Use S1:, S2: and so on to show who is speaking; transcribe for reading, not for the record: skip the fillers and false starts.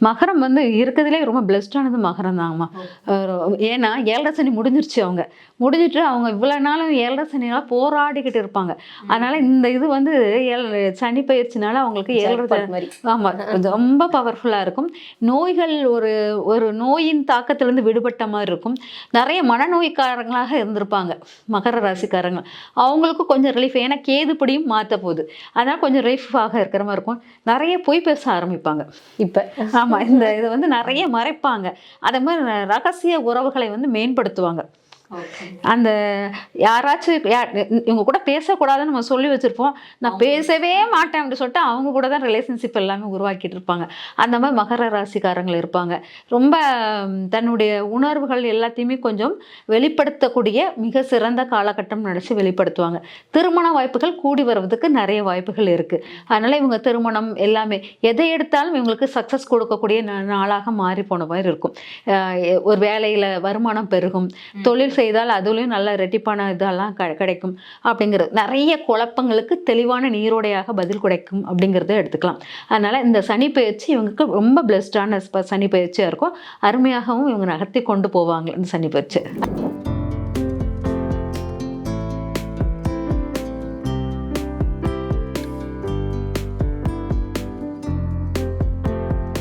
S1: மகரம் வந்து இருக்கிறதுலே ரொம்ப பிளெஸ்டானது மகரம் தாங்கம்மா. ஏன்னா 7:30 சனி முடிஞ்சிருச்சு முடிஞ்சிட்டு அவங்க இவ்வளோ நாளும் 7:30 சனியால் போராடிக்கிட்டு இருப்பாங்க. அதனால் இந்த இது வந்து சனி பயிற்சினால அவங்களுக்கு 7:30 ஆமாம் ரொம்ப பவர்ஃபுல்லாக இருக்கும். நோய்கள் ஒரு நோயின் தாக்கத்திலேருந்து விடுபட்ட மாதிரி இருக்கும். நிறைய மனநோய்க்காரங்களாக இருந்திருப்பாங்க மகர ராசிக்காரங்க. அவங்களுக்கும் கொஞ்சம் ரிலீஃப், ஏன்னா கேதுப்படியும் மாற்ற போகுது. அதனால் கொஞ்சம் ரிலீஃபாக இருக்கிற மாதிரி இருக்கும். நிறைய பொய் பேச ஆரம்பிப்பாங்க இப்போ. ஆமாம், இதை வந்து நிறைய மறைப்பாங்க. அதே மாதிரி ரகசிய உறவுகளை வந்து மேம்படுத்துவாங்க. அந்த யாராச்சும் இவங்க கூட பேசக்கூடாதுன்னு நம்ம சொல்லி வச்சிருப்போம், நான் பேசவே மாட்டேன் அப்படின்னு சொல்லிட்டு அவங்க கூட தான் ரிலேஷன்ஷிப் எல்லாமே உருவாக்கிட்டு இருப்பாங்க. அந்த மாதிரி மகர ராசிக்காரங்கள் இருப்பாங்க. ரொம்ப தன்னுடைய உணர்வுகள் எல்லாத்தையுமே கொஞ்சம் வெளிப்படுத்தக்கூடிய மிக சிறந்த காலகட்டம் நினச்சி வெளிப்படுத்துவாங்க. திருமண வாய்ப்புகள் கூடி வருவதற்கு நிறைய வாய்ப்புகள் இருக்குது. அதனால் இவங்க திருமணம் எல்லாமே எதை எடுத்தாலும் இவங்களுக்கு சக்ஸஸ் கொடுக்கக்கூடிய நாளாக மாறி போன மாதிரி இருக்கும். ஒரு வேலையில் வருமானம் பெருகும், தொழில் செய்தால் அதுலேயும் நல்ல ரெட்டிப்பான இதெல்லாம் கிடைக்கும் அப்படிங்கிறது. நிறைய குழப்பங்களுக்கு தெளிவான நீரோடையாக பதில் கிடைக்கும் அப்படிங்கிறத எடுத்துக்கலாம். அதனால் இந்த சனி பயிற்சி இவங்களுக்கு ரொம்ப பிளெஸ்டான சனி பயிற்சியாக இருக்கும். அருமையாகவும் இவங்க நகர்த்தி கொண்டு போவாங்க இந்த சனி பயிற்சி.